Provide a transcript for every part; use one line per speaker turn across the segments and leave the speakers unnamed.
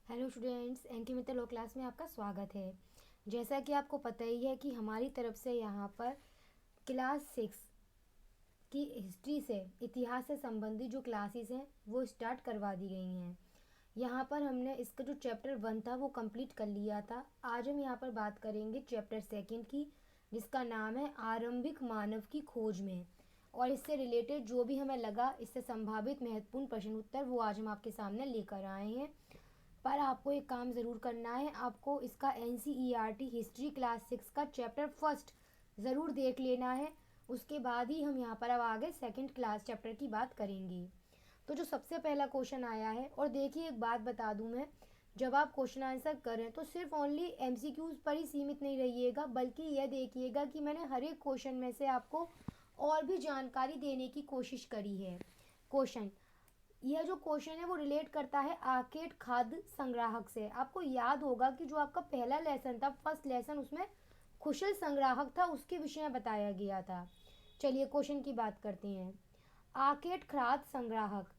Hello students, NK Mittal law class में आपका स्वागत है। जैसा कि आपको पता ही है कि हमारी तरफ से यहाँ पर क्लास 6 की हिस्ट्री से, इतिहास से संबंधित जो क्लासेस हैं वो स्टार्ट करवा दी गई हैं। यहाँ पर हमने इसका जो चैप्टर 1 था वो कंप्लीट कर लिया था। आज हम यहाँ पर बात करेंगे चैप्टर 2 की, जिसका नाम है आरंभिक मानव की खोज में। और इससे रिलेटेड जो भी हमें लगा, इससे संभावित महत्वपूर्ण प्रश्न उत्तर वो आज हम आपके सामने लेकर आए हैं। पर आपको एक काम ज़रूर करना है, आपको इसका NCERT हिस्ट्री क्लास 6 का चैप्टर 1 ज़रूर देख लेना है। उसके बाद ही हम यहाँ पर अब आगे सेकंड क्लास चैप्टर की बात करेंगे। तो जो सबसे पहला क्वेश्चन आया है, और देखिए एक बात बता दूँ मैं, जब आप क्वेश्चन आंसर करें तो सिर्फ ओनली MCQs पर ही सीमित नहीं रहिएगा, बल्कि यह देखिएगा कि मैंने हर एक क्वेश्चन में से आपको और भी जानकारी देने की कोशिश करी है। क्वेश्चन, यह जो क्वेश्चन है वो रिलेट करता है आर्केड खाद्य संग्राहक से। आपको याद होगा कि जो आपका पहला लेसन था, फर्स्ट लेसन, उसमें कुशल संग्राहक था, उसके विषय में बताया गया था। चलिए क्वेश्चन की बात करते हैं। आर्केड खाद्य संग्राहक,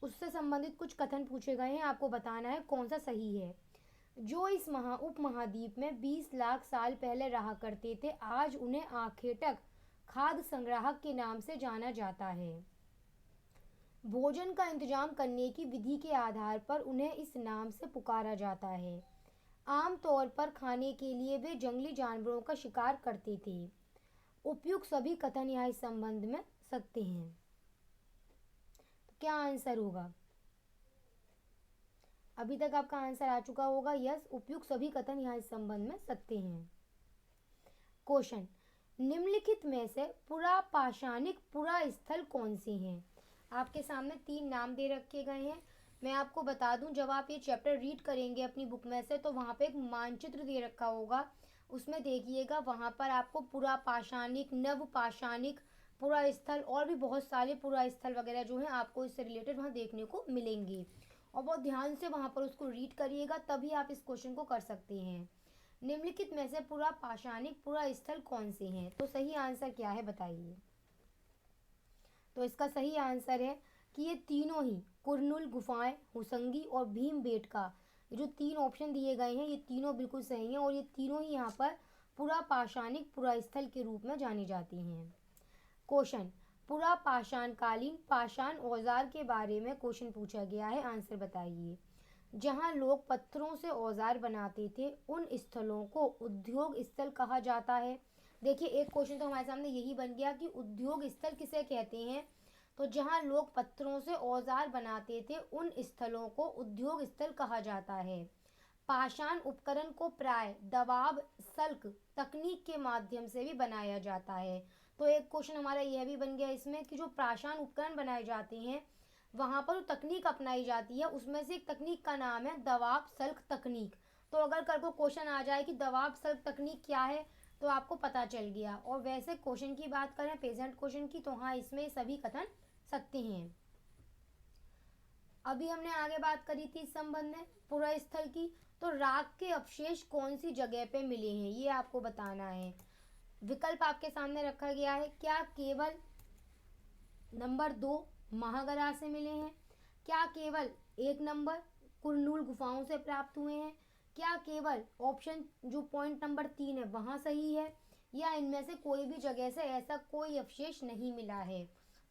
उससे संबंधित कुछ कथन पूछे गए हैं, आपको बताना है कौन सा सही है। जो इस उपमहाद्वीप में 20 लाख साल पहले रहा करते थे, आज उन्हें आखेटक खाद्य संग्राहक के नाम से जाना जाता है। भोजन का इंतजाम करने की विधि के आधार पर उन्हें इस नाम से पुकारा जाता है। आम तौर पर खाने के लिए वे जंगली जानवरों का शिकार करते थे। उपयुक्त सभी कथन यहाँ इस संबंध में सत्य हैं। तो क्या आंसर होगा? अभी तक आपका आंसर आ चुका होगा, यस, उपयुक्त सभी कथन यहाँ इस संबंध में सत्य हैं। क्वेश्चन, निम्नलिखित में से पुरा पाषाणिक पुरा स्थल कौन से हैं? आपके सामने 3 नाम दे रखे गए हैं। मैं आपको बता दूं, जब आप ये चैप्टर रीड करेंगे अपनी बुक में से, तो वहाँ पे एक मानचित्र दे रखा होगा, उसमें देखिएगा, वहाँ पर आपको पुरा पाषाणिक, नव पाषाणिक, पुरा स्थल और भी बहुत सारे पुरा स्थल वगैरह जो हैं आपको इससे रिलेटेड वहाँ देखने को मिलेंगे। और बहुत ध्यान से वहाँ पर उसको रीड करिएगा, तभी आप इस क्वेश्चन को कर सकते हैं। निम्नलिखित में से पुरा पाषाणिक पुरा स्थल कौन से हैं? तो सही आंसर क्या है बताइए। तो इसका सही आंसर है कि ये तीनों ही कुरनूल गुफाएं, हुसंगी और भीमबेटका, ये जो 3 ऑप्शन दिए गए हैं, ये तीनों बिल्कुल सही हैं, और ये तीनों ही यहाँ पर पुरा पाषाणिक पुरा स्थल के रूप में जानी जाती हैं। क्वेश्चन, पुरा पाषाणकालीन पाषाण औजार के बारे में क्वेश्चन पूछा गया है, आंसर बताइए। जहाँ लोग पत्थरों से औजार बनाते थे, उन स्थलों को उद्योग स्थल कहा जाता है। देखिए एक क्वेश्चन तो हमारे सामने यही बन गया कि उद्योग स्थल किसे कहते हैं। तो जहाँ लोग पत्थरों से औजार बनाते थे, उन स्थलों को उद्योग स्थल कहा जाता है। पाषाण उपकरण को प्राय दबाव सल्क तकनीक के माध्यम से भी बनाया जाता है। तो एक क्वेश्चन हमारा यह भी बन गया इसमें कि जो पाषाण उपकरण बनाए जाते हैं, वहाँ पर जो तकनीक अपनाई जाती है, उसमें से एक तकनीक का नाम है दबाव सल्क तकनीक। तो अगर कल को क्वेश्चन आ जाए कि दबाव सल्क तकनीक क्या है, तो आपको पता चल गया। और वैसे क्वेश्चन की बात करें प्रेजेंट क्वेश्चन की, तो हाँ, इसमें सभी कथन सत्य हैं। अभी हमने आगे बात करी थी इस संबंध में पुरा स्थल की। तो राख के अवशेष कौन सी जगह पे मिले हैं, ये आपको बताना है। विकल्प आपके सामने रखा गया है। क्या केवल नंबर 2 महागरा से मिले हैं? क्या केवल 1 नंबर कुरनूल गुफाओं से प्राप्त हुए हैं? क्या केवल ऑप्शन जो पॉइंट नंबर 3 है वहाँ सही है? या इनमें से कोई भी जगह से ऐसा कोई अवशेष नहीं मिला है?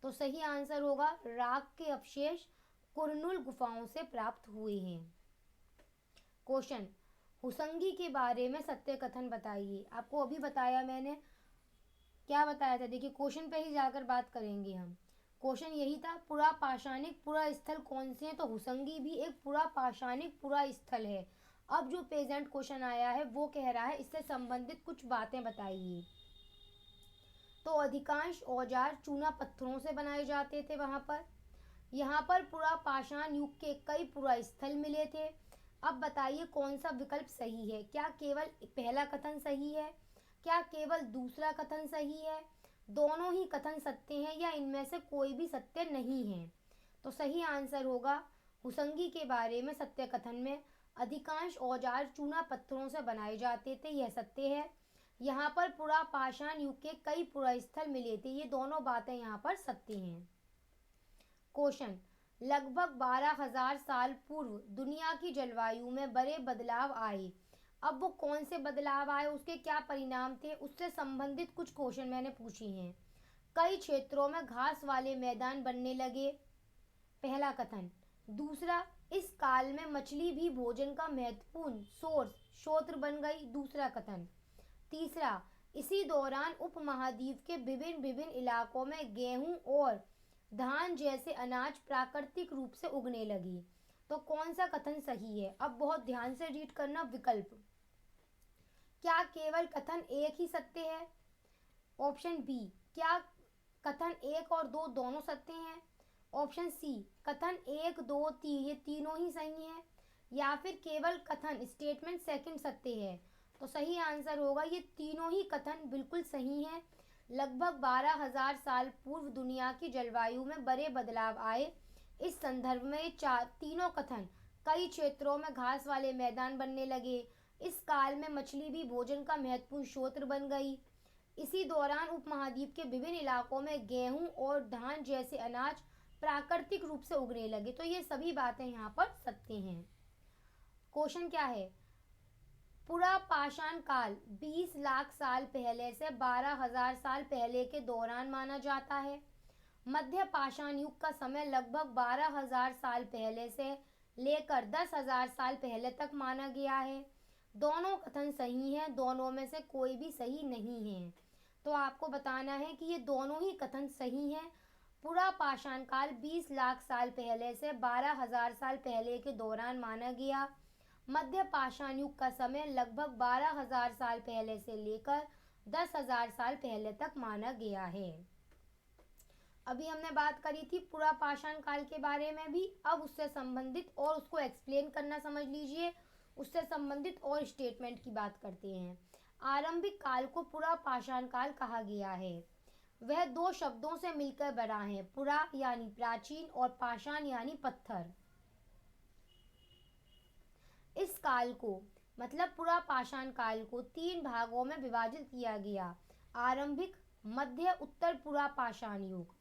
तो सही आंसर होगा राख के अवशेष कुरनूल गुफाओं से प्राप्त हुए हैं। क्वेश्चन, हुसंगी के बारे में सत्य कथन बताइए। आपको अभी बताया मैंने, क्या बताया था, देखिए क्वेश्चन पे ही जाकर बात करेंगे हम। क्वेश्चन यही था, पुरा पाषाणिक पुरा स्थल कौन से हैं? तो हुसंगी भी एक पुरा पाषाणिक पुरा स्थल है। अब जो प्रेजेंट क्वेश्चन आया है वो कह रहा है इससे संबंधित कुछ बातें बताइए। तो अधिकांश औजार चूना पत्थरों से बनाए जाते थे वहां पर। यहाँ पर पुरा पाषाण युग के कई पुरा स्थल मिले थे। अब बताइए कौन सा विकल्प सही है? क्या केवल पहला कथन सही है? क्या केवल दूसरा कथन सही है? दोनों ही कथन सत्य हैं, या इनमें से कोई भी सत्य नहीं है? तो सही आंसर होगा हुसंगी के बारे में सत्य कथन में अधिकांश औजार चूना पत्थरों से बनाए जाते थे, यह सत्य है। यहाँ पर पुरा पाषाण युग के कई पुरा स्थल मिले थे, ये दोनों बातें यहाँ पर सत्य हैं। क्वेश्चन, लगभग 12,000 साल पूर्व दुनिया की जलवायु में बड़े बदलाव आए। अब वो कौन से बदलाव आए, उसके क्या परिणाम थे, उससे संबंधित कुछ क्वेश्चन मैंने पूछे हैं। कई क्षेत्रों में घास वाले मैदान बनने लगे, पहला कथन। दूसरा, इस काल में मछली भी भोजन का महत्वपूर्ण स्रोत बन गई, दूसरा कथन। तीसरा, इसी दौरान उपमहाद्वीप के विभिन्न विभिन्न इलाकों में गेहूं और धान जैसे अनाज प्राकृतिक रूप से उगने लगी। तो कौन सा कथन सही है? अब बहुत ध्यान से रीड करना विकल्प। क्या केवल कथन एक ही सत्य है? ऑप्शन बी, क्या कथन एक और दो दोनों सत्य हैं? ऑप्शन सी, कथन एक दो तीन ये तीनों ही सही हैं, या फिर केवल कथन स्टेटमेंट सेकंड सत्य है। तो सही आंसर होगा ये तीनों ही कथन बिल्कुल सही हैं। लगभग 12,000 साल पूर्व दुनिया की जलवायु में बड़े बदलाव आए। इस संदर्भ में ये तीनों कथन, कई क्षेत्रों में घास वाले मैदान बनने लगे, इस काल में मछली भी भोजन का महत्वपूर्ण स्रोत बन गई, इसी दौरान उपमहाद्वीप के विभिन्न इलाकों में गेहूं और धान जैसे अनाज प्राकृतिक रूप से उगने लगे, तो ये सभी बातें यहाँ पर सत्य हैं। क्वेश्चन क्या है? पूरा पाषाण काल 20 लाख साल पहले से 12,000 साल पहले के दौरान माना जाता है। मध्य पाषाण युग का समय लगभग 12,000 साल पहले से लेकर 10,000 साल पहले तक माना गया है। दोनों कथन सही हैं, दोनों में से कोई भी सही नहीं है। तो आपको बताना है कि ये दोनों ही कथन सही हैं। पूरा पाषाण काल 20 लाख साल पहले से 12,000 साल पहले के दौरान माना गया। मध्य पाषाण युग का समय लगभग 12,000 साल पहले से लेकर 10,000 साल पहले तक माना गया है। अभी हमने बात करी थी पूरा पाषाण काल के बारे में भी, अब उससे संबंधित और उसको एक्सप्लेन करना समझ लीजिए, उससे संबंधित और स्टेटमेंट की बात करते हैं। आरंभिक काल को पूरा पाषाण काल कहा गया है। वह दो शब्दों से मिलकर बना है, पुरा यानी प्राचीन और पाषाण यानी पत्थर। इस काल को मतलब पूरा पाषाण काल को 3 भागों में विभाजित किया गया, आरंभिक, मध्य, उत्तर पूरा पाषाण युग।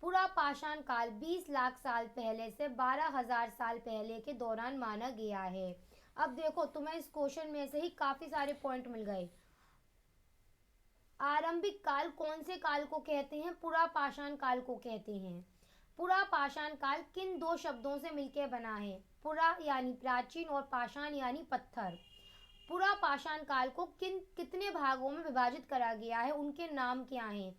पूरा पाषाण काल 20 लाख साल पहले से 12,000 साल पहले के दौरान माना गया है। अब देखो तुम्हें इस क्वेश्चन में से ही काफी सारे पॉइंट मिल गए। आरंभिक काल कौन से काल को कहते हैं? पूरा पाषाण काल को कहते हैं। पूरा पाषाण काल किन दो शब्दों से मिलकर बना है? पुरा यानी प्राचीन और पाषाण यानी पत्थर। पूरा पाषाण काल को कितने भागों में विभाजित करा गया है, उनके नाम क्या हैं?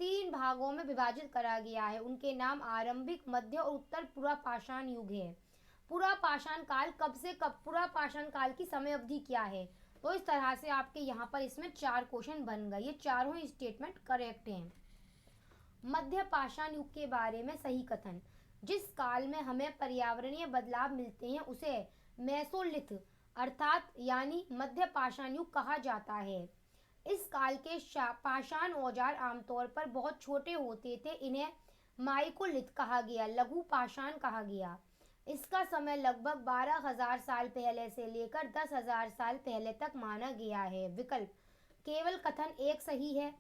3 भागों में विभाजित करा गया है, उनके नाम आरंभिक, मध्य और उत्तर पूरा पाषाण युग है। पूरा पाषाण काल कब से कब, पूरा पाषाण काल की समय अवधि क्या है? तो इस तरह से आपके यहाँ पर इसमें 4 क्वेश्चन बन गए, ये चारों ही स्टेटमेंट करेक्ट हैं। मध्य पाषाण युग के बारे में सही कथन। जिस काल में हमें पर्यावरणीय बदलाव मिलते हैं उसे मेसोलिथ अर्थात यानी मध्य पाषाण युग कहा जाता है। इस काल के पाषाण औजार आमतौर पर बहुत छोटे होते थे, इन्हें माइकोलिथ कहा गया, लघु पाषाण कहा गया। इसका समय लगभग 12,000 साल पहले से लेकर 10,000 साल पहले तक माना गया है। विकल्प, केवल कथन एक सही है,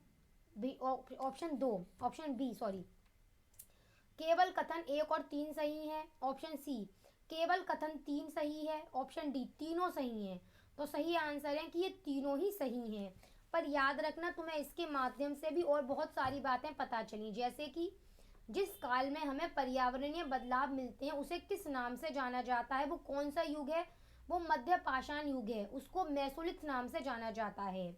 ऑप्शन बी केवल कथन 1 और 3 सही है। ऑप्शन सी, केवल कथन 3 सही है। ऑप्शन डी, तीनों सही हैं। तो सही आंसर है कि ये तीनों ही सही हैं। पर याद रखना, तुम्हें इसके माध्यम से भी और बहुत सारी बातें पता चली, जैसे कि जिस काल में हमें पर्यावरणीय बदलाव मिलते हैं उसे किस नाम से जाना जाता है, वो कौन सा युग है? वो मध्य पाषाण युग है, उसको मेसोलिथ नाम से जाना जाता है।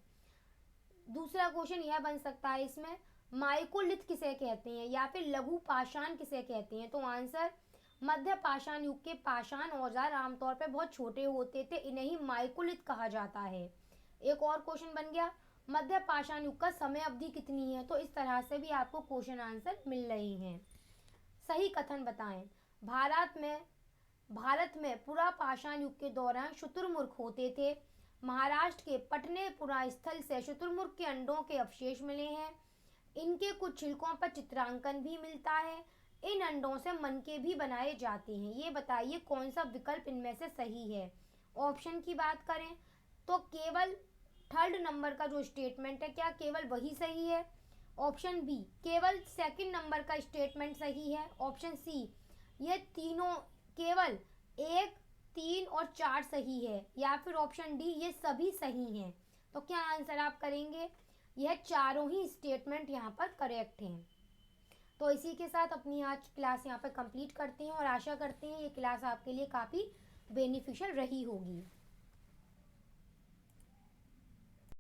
दूसरा क्वेश्चन यह बन सकता है इसमें, माइकोलिथ किसे कहते हैं या फिर लघु पाषाण किसे कहते हैं? तो आंसर, मध्य पाषाण युग के पाषाण औजार आमतौर पर बहुत छोटे होते थे, इन्हें ही माइकोलिथ कहा जाता है। एक और क्वेश्चन बन गया, मध्य पाषाण युग का समय अवधि कितनी है? तो इस तरह से भी आपको क्वेश्चन आंसर मिल रहे हैं। सही कथन बताएं। भारत में पूरा पाषाण युग के दौरान शुतुरमुर्ग होते थे। महाराष्ट्र के पटनेपुरा स्थल से शुतुरमुर्ग के अंडों के अवशेष मिले हैं। इनके कुछ छिलकों पर चित्रांकन भी मिलता है। इन अंडों से मनके भी बनाए जाते हैं। ये बताइए कौन सा विकल्प इनमें से सही है? ऑप्शन की बात करें तो केवल थर्ड नंबर का जो स्टेटमेंट है, क्या केवल वही सही है? ऑप्शन बी, केवल सेकंड नंबर का स्टेटमेंट सही है। ऑप्शन सी, ये तीनों केवल 1, 3 और 4 सही है, या फिर ऑप्शन डी ये सभी सही हैं। तो क्या आंसर आप करेंगे? यह चारों ही स्टेटमेंट यहाँ पर करेक्ट हैं। तो इसी के साथ अपनी आज क्लास यहाँ पर कंप्लीट करते हैं और आशा करते हैं ये क्लास आपके लिए काफ़ी बेनिफिशियल रही होगी।